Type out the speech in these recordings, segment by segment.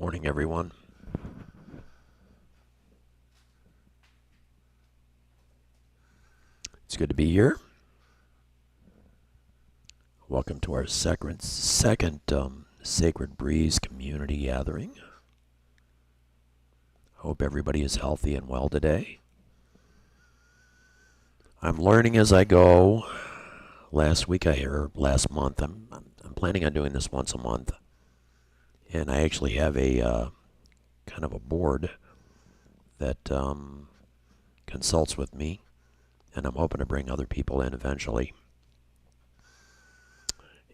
Morning, everyone. It's good to be here. Welcome to our second Sacred Breeze community gathering. Hope everybody is healthy and well today. I'm learning as I go. Last month, I'm planning on doing this once a month, and I actually have a kind of a board that consults with me, and I'm hoping to bring other people in eventually.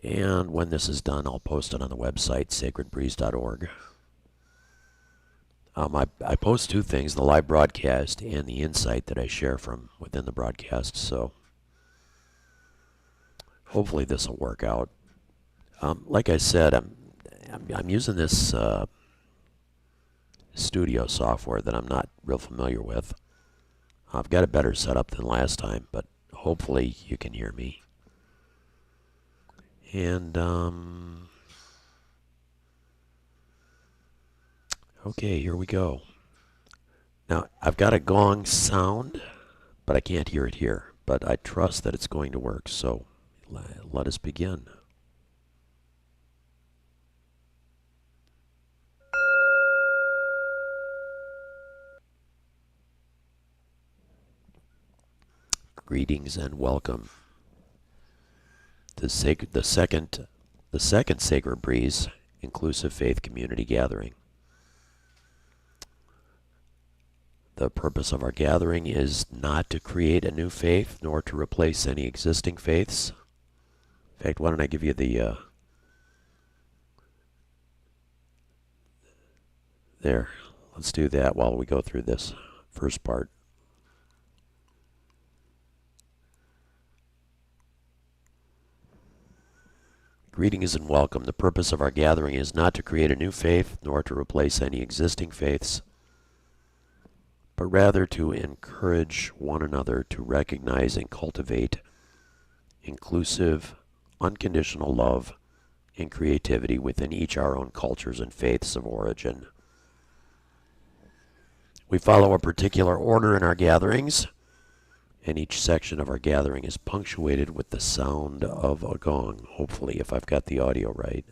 And when this is done, I'll post it on the website, sacredbreeze.org. I post two things, the live broadcast and the insight that I share from within the broadcast, so hopefully this will work out. Like I said, I'm using this studio software that I'm not real familiar with. I've got a better setup than last time, but hopefully you can hear me. And, okay, here we go. Now, I've got a gong sound, but I can't hear it here. But I trust that it's going to work, so let us begin. Greetings and welcome to the second Sacred Breeze Inclusive Faith Community Gathering. The purpose of our gathering is not to create a new faith, nor to replace any existing faiths. In fact, why don't I give you the, there, let's do that while we go through this first part. Greetings and welcome. The purpose of our gathering is not to create a new faith, nor to replace any existing faiths, but rather to encourage one another to recognize and cultivate inclusive, unconditional love and creativity within each our own cultures and faiths of origin. We follow a particular order in our gatherings, and each section of our gathering is punctuated with the sound of a gong, hopefully, if I've got the audio right.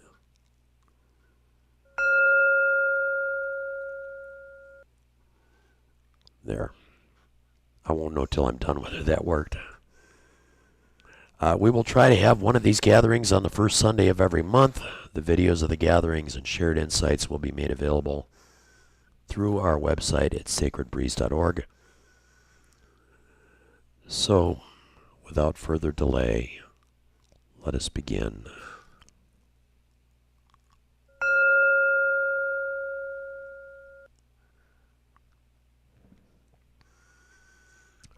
There. I won't know till I'm done whether that worked. We will try to have one of these gatherings on the first Sunday of every month. The videos of the gatherings and shared insights will be made available through our website at sacredbreeze.org. So, without further delay, let us begin.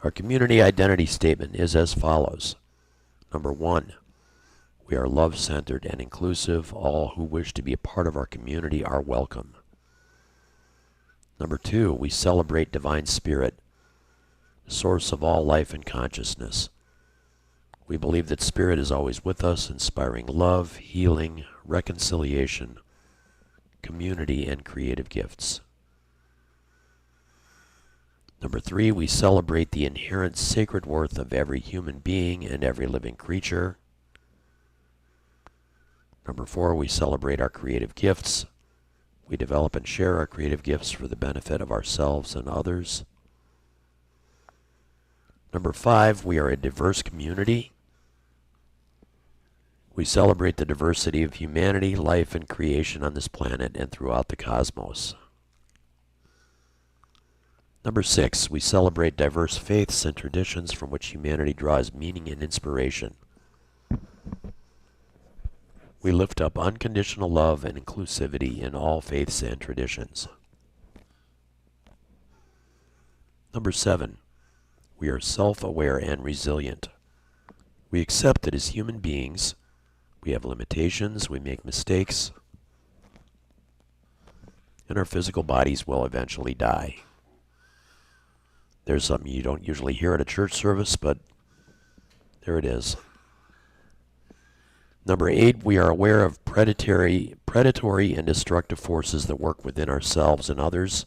Our community identity statement is as follows. Number 1, we are love-centered and inclusive. All who wish to be a part of our community are welcome. Number 2, we celebrate Divine Spirit, the source of all life and consciousness. We believe that Spirit is always with us, inspiring love, healing, reconciliation, community, and creative gifts. Number 3, we celebrate the inherent sacred worth of every human being and every living creature. Number 4, we celebrate our creative gifts. We develop and share our creative gifts for the benefit of ourselves and others. Number 5, we are a diverse community. We celebrate the diversity of humanity, life, and creation on this planet and throughout the cosmos. Number 6, we celebrate diverse faiths and traditions from which humanity draws meaning and inspiration. We lift up unconditional love and inclusivity in all faiths and traditions. Number 7, we are self-aware and resilient. We accept that as human beings, we have limitations, we make mistakes, and our physical bodies will eventually die. There's something you don't usually hear at a church service, but there it is. Number 8, we are aware of predatory and destructive forces that work within ourselves and others.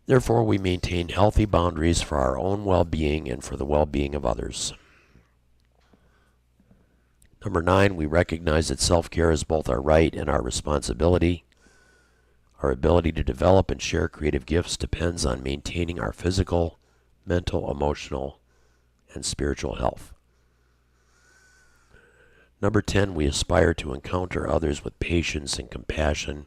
Therefore, we maintain healthy boundaries for our own well-being and for the well-being of others. Number 9, we recognize that self-care is both our right and our responsibility. Our ability to develop and share creative gifts depends on maintaining our physical, mental, emotional, and spiritual health. Number 10, we aspire to encounter others with patience and compassion,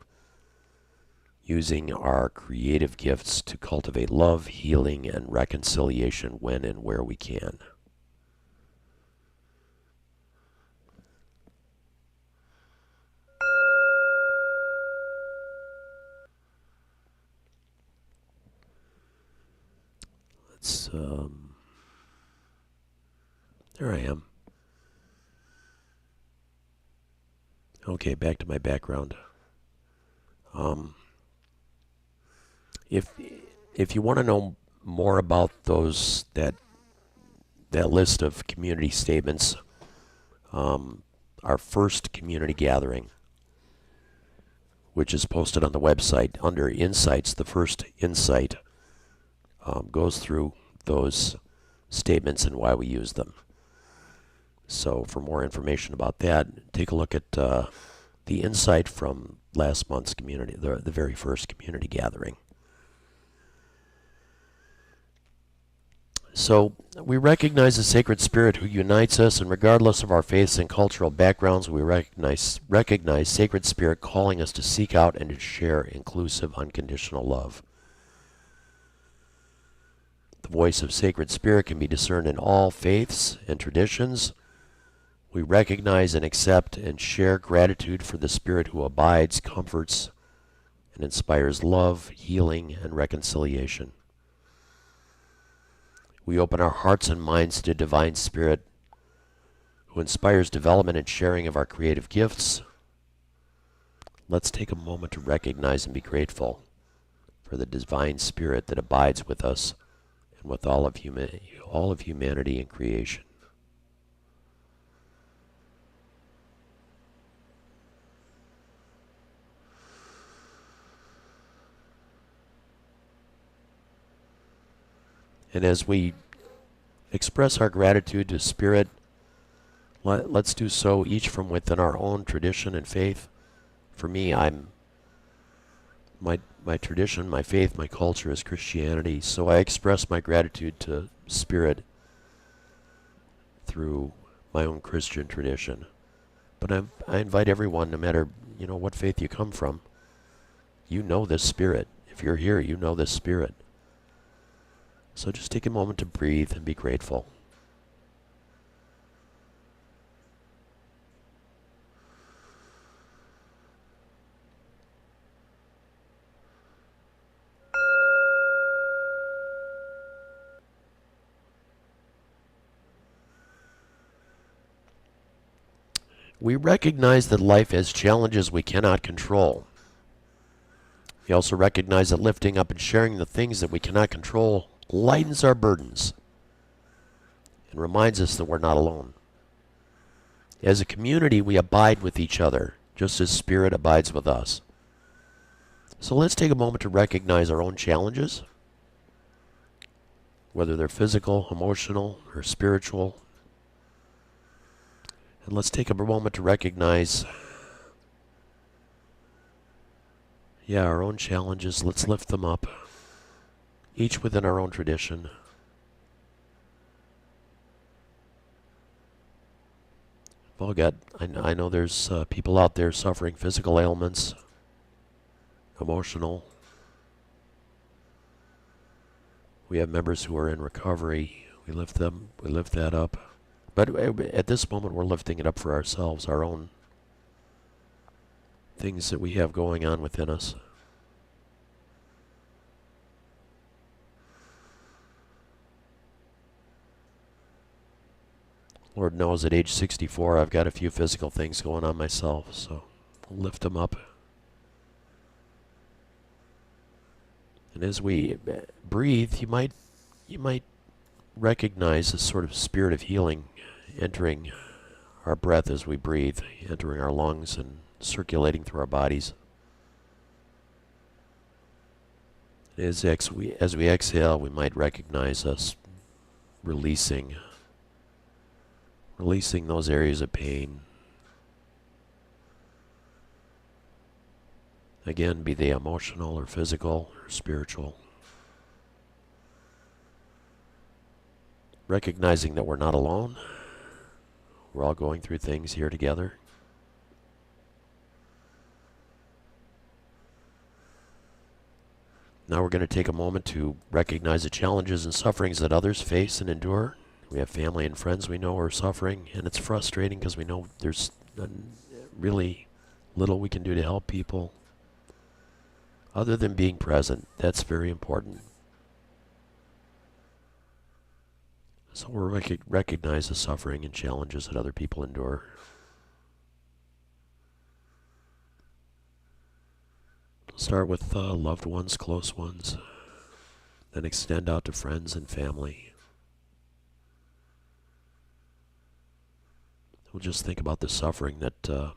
using our creative gifts to cultivate love, healing, and reconciliation when and where we can. There I am. Okay, back to my background. If you want to know more about that list of community statements, our first community gathering, which is posted on the website under Insights, the first insight goes through those statements and why we use them. So for more information about that, take a look at the insight from last month's community, the very first community gathering. So we recognize the sacred spirit who unites us, and regardless of our faiths and cultural backgrounds, we recognize sacred spirit calling us to seek out and to share inclusive, unconditional love. The voice of sacred spirit can be discerned in all faiths and traditions. We recognize and accept and share gratitude for the spirit who abides, comforts, and inspires love, healing, and reconciliation. We open our hearts and minds to divine spirit who inspires development and sharing of our creative gifts. Let's take a moment to recognize and be grateful for the divine spirit that abides with us and with all of humanity and creation. And as we express our gratitude to Spirit, let's do so each from within our own tradition and faith. For me, my tradition, my faith, my culture is Christianity, so I express my gratitude to Spirit through my own Christian tradition. But I invite everyone, no matter what faith you come from, you know this Spirit. If you're here, you know this Spirit. So just take a moment to breathe and be grateful. We recognize that life has challenges we cannot control. We also recognize that lifting up and sharing the things that we cannot control lightens our burdens and reminds us that we're not alone. As a community, we abide with each other, just as Spirit abides with us. So let's take a moment to recognize our own challenges, whether they're physical, emotional, or spiritual. And let's take a moment to recognize, our own challenges. Let's lift them up, each within our own tradition. I know there's people out there suffering physical ailments, emotional. We have members who are in recovery. We lift that up. But at this moment, we're lifting it up for ourselves, our own things that we have going on within us. Lord knows at age 64, I've got a few physical things going on myself, so we'll lift them up. And as we breathe, you might recognize a sort of spirit of healing entering our breath as we breathe, entering our lungs and circulating through our bodies. As we exhale, we might recognize us releasing those areas of pain. Again, be they emotional or physical or spiritual. Recognizing that we're not alone. We're all going through things here together. Now we're going to take a moment to recognize the challenges and sufferings that others face and endure. We have family and friends we know are suffering, and it's frustrating because we know there's really little we can do to help people other than being present. That's very important. So we'll recognize the suffering and challenges that other people endure. Start with loved ones, close ones, then extend out to friends and family. We'll just think about the suffering that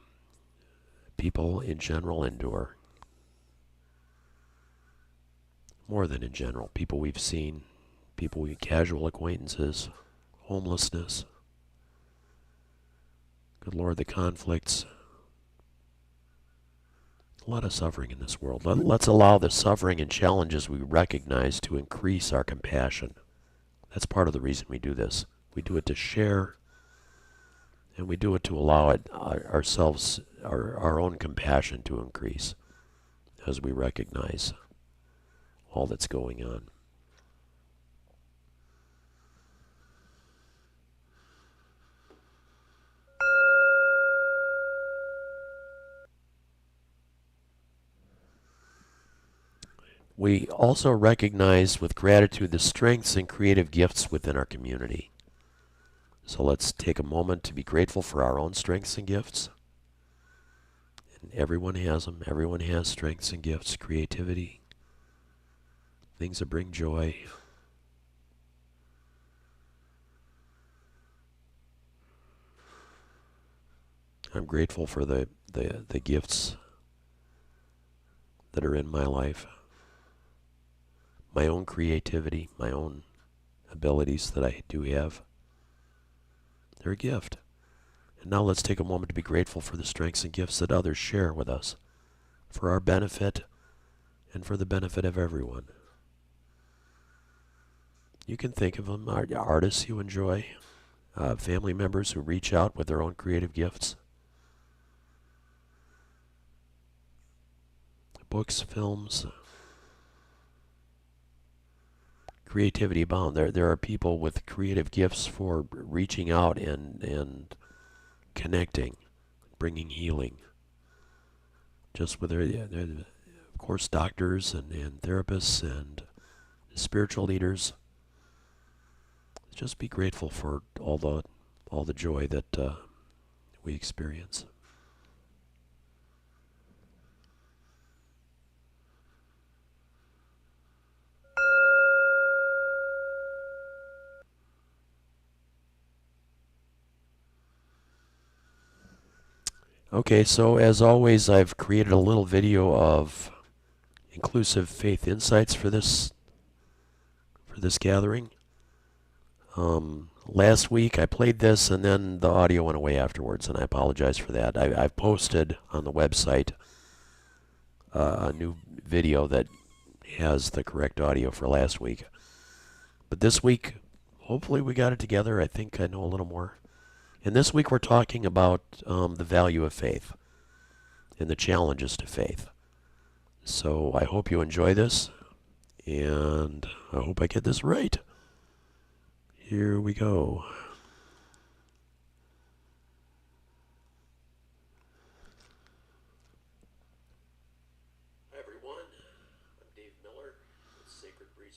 people in general endure. More than in general. People we've seen, casual acquaintances, homelessness. Good Lord, the conflicts. A lot of suffering in this world. Let's allow the suffering and challenges we recognize to increase our compassion. That's part of the reason we do this. We do it to share, and we do it to allow our own compassion to increase as we recognize all that's going on. We also recognize with gratitude the strengths and creative gifts within our community. So let's take a moment to be grateful for our own strengths and gifts. And everyone has them. Everyone has strengths and gifts, creativity, things that bring joy. I'm grateful for the gifts that are in my life. My own creativity, my own abilities that I do have. They're a gift. And now let's take a moment to be grateful for the strengths and gifts that others share with us, for our benefit and for the benefit of everyone. You can think of them, artists you enjoy, family members who reach out with their own creative gifts, books, films, creativity abound. There are people with creative gifts for reaching out and connecting, bringing healing. Just with of course, doctors and therapists and spiritual leaders. Just be grateful for all the joy that we experience. Okay, so as always, I've created a little video of inclusive faith insights for this gathering. Last week I played this and then the audio went away afterwards, and I apologize for that. I've posted on the website a new video that has the correct audio for last week. But this week, hopefully we got it together. I think I know a little more. And this week we're talking about the value of faith and the challenges to faith. So I hope you enjoy this, and I hope I get this right. Here we go. Hi everyone, I'm Dave Miller with Sacred Breeze.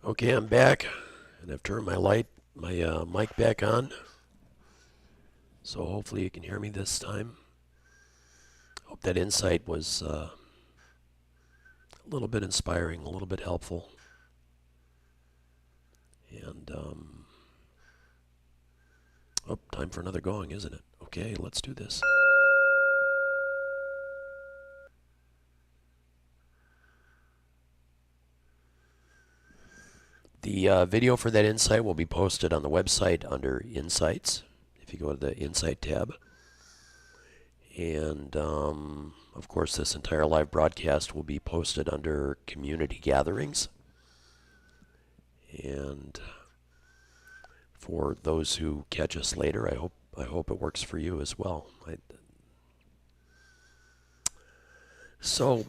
Okay, I'm back, and I've turned my mic back on, so hopefully you can hear me this time. Hope that insight was a little bit inspiring, a little bit helpful, and oh, time for another going, isn't it? Okay, let's do this. The video for that insight will be posted on the website under Insights, if you go to the Insight tab. And, of course, this entire live broadcast will be posted under Community Gatherings. And for those who catch us later, I hope it works for you as well. So,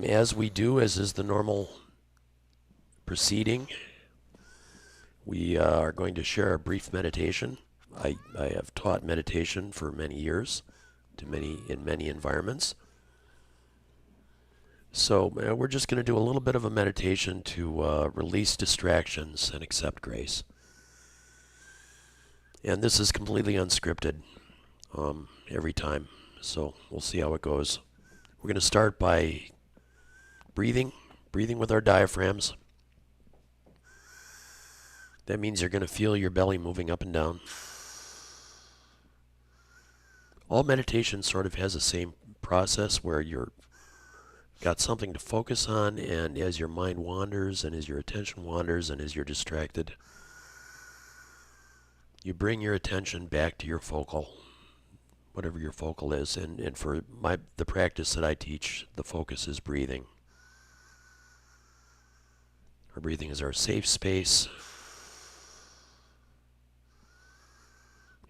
as we do, as is the normal proceeding, we are going to share a brief meditation. I have taught meditation for many years in many environments. So we're just going to do a little bit of a meditation to release distractions and accept grace. And this is completely unscripted every time, so we'll see how it goes. We're going to start by breathing with our diaphragms. That means you're going to feel your belly moving up and down. All meditation sort of has the same process where you're got something to focus on, and as your mind wanders and as your attention wanders and as you're distracted, you bring your attention back to your focal, whatever your focal is. And for the practice that I teach, the focus is breathing. Our breathing is our safe space.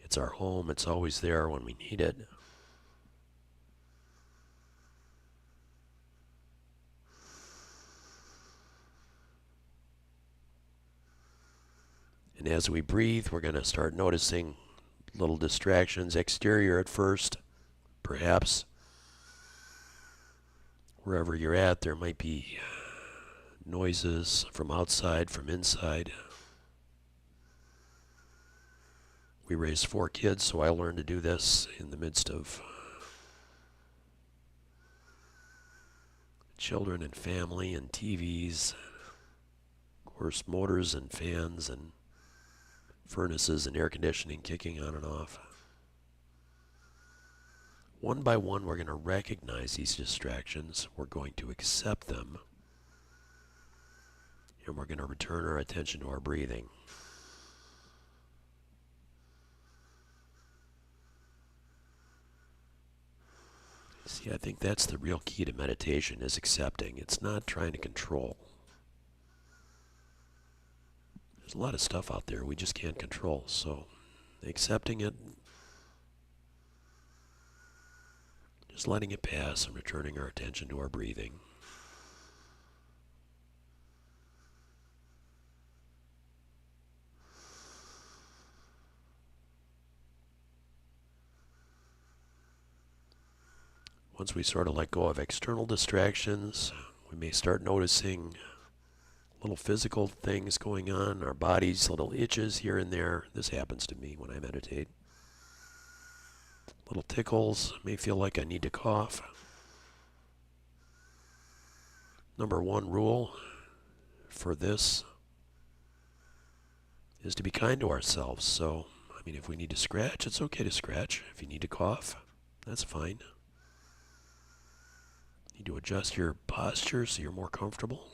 It's our home. It's always there when we need it. And as we breathe, we're going to start noticing little distractions, exterior at first, perhaps. Wherever you're at, there might be noises from outside, from inside. We raised 4 kids, so I learned to do this in the midst of children and family and TVs, of course, motors and fans and furnaces and air conditioning kicking on and off. One by one, we're going to recognize these distractions. We're going to accept them. And we're going to return our attention to our breathing. See, I think that's the real key to meditation, is accepting. It's not trying to control. There's a lot of stuff out there we just can't control, so accepting it, just letting it pass and returning our attention to our breathing. Once we sort of let go of external distractions, we may start noticing little physical things going on, our bodies, little itches here and there. This happens to me when I meditate. Little tickles, may feel like I need to cough. Number 1 rule for this is to be kind to ourselves. So, if we need to scratch, it's okay to scratch. If you need to cough, that's fine. Need to adjust your posture so you're more comfortable.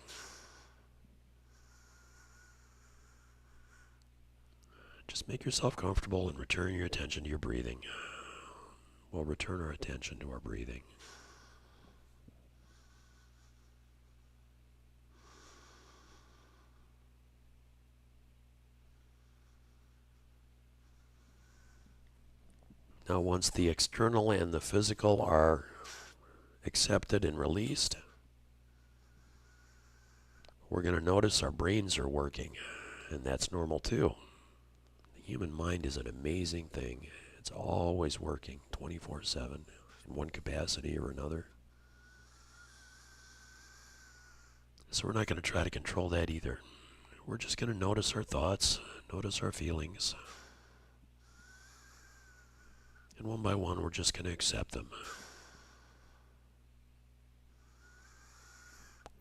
Just make yourself comfortable and return your attention to your breathing. We'll return our attention to our breathing. Now, once the external and the physical are accepted and released, we're going to notice our brains are working, and that's normal too. The human mind is an amazing thing. It's always working 24/7 in one capacity or another. So we're not going to try to control that either. we're just going to notice our thoughts, notice our feelings. And one by one, we're just going to accept them.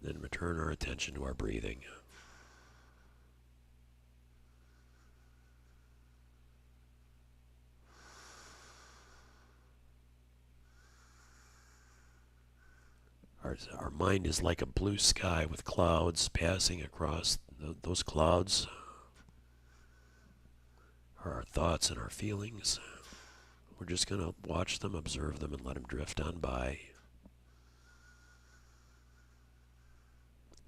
Then return our attention to our breathing. Our mind is like a blue sky with clouds passing across. Those clouds are our thoughts and our feelings. We're just going to watch them, observe them, and let them drift on by.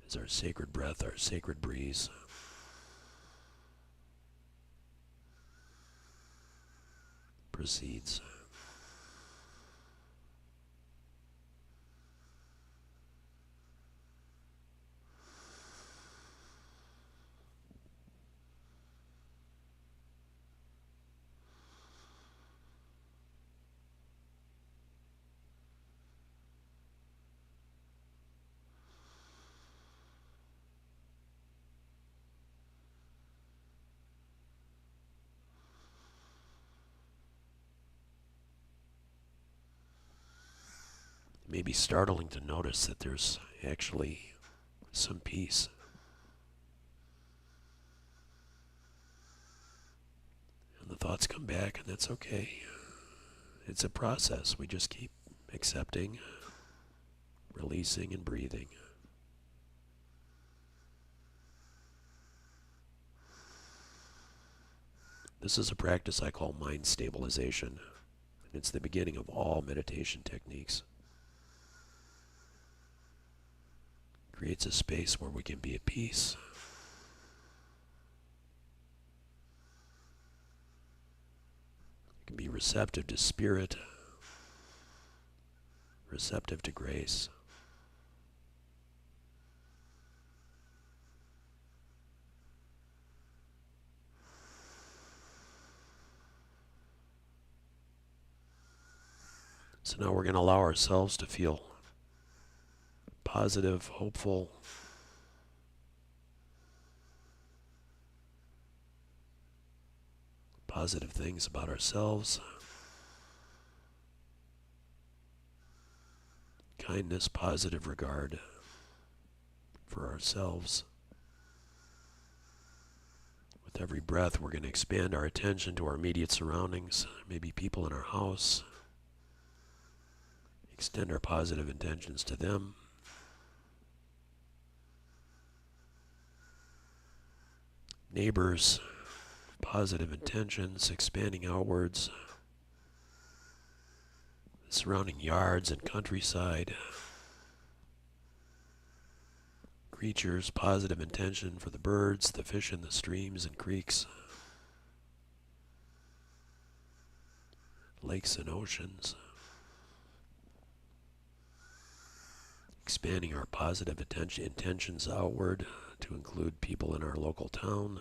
As our sacred breath, our sacred breeze proceeds. It may be startling to notice that there's actually some peace. And the thoughts come back, and that's okay. It's a process. We just keep accepting, releasing, and breathing. This is a practice I call mind stabilization, and it's the beginning of all meditation techniques. It creates a space where we can be at peace. We can be receptive to spirit, receptive to grace. So now we're going to allow ourselves to feel positive, hopeful, positive things about ourselves. Kindness, positive regard for ourselves. With every breath, we're going to expand our attention to our immediate surroundings, maybe people in our house. Extend our positive intentions to them. Neighbors, positive intentions, expanding outwards. Surrounding yards and countryside. Creatures, positive intention for the birds, the fish in the streams and creeks. Lakes and oceans. Expanding our positive intentions outward to include people in our local town,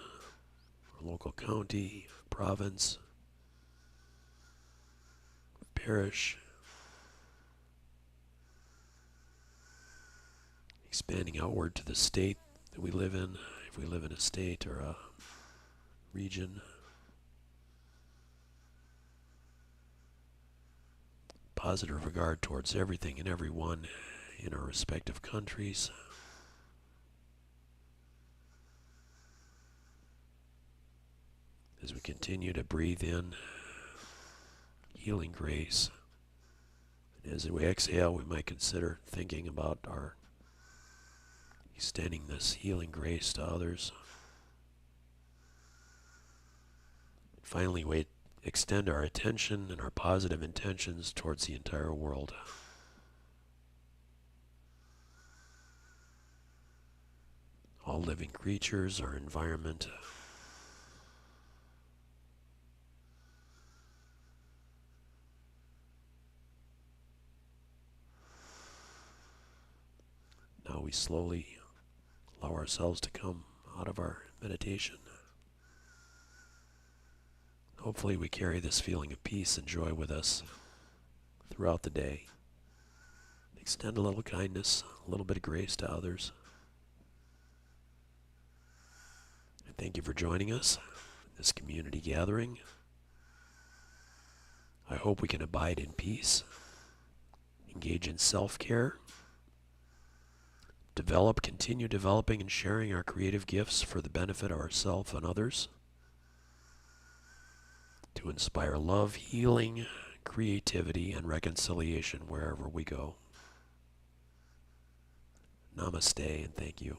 our local county, province, parish. Expanding outward to the state that we live in, if we live in a state or a region. Positive regard towards everything and everyone in our respective countries. As we continue to breathe in healing grace, and as we exhale, we might consider thinking about our extending this healing grace to others. Finally, we extend our attention and our positive intentions towards the entire world. All living creatures, our environment. Now we slowly allow ourselves to come out of our meditation. Hopefully we carry this feeling of peace and joy with us throughout the day. Extend a little kindness, a little bit of grace to others. Thank you for joining us in this community gathering. I hope we can abide in peace, engage in self-care, continue developing and sharing our creative gifts for the benefit of ourselves and others, to inspire love, healing, creativity, and reconciliation wherever we go. Namaste and thank you.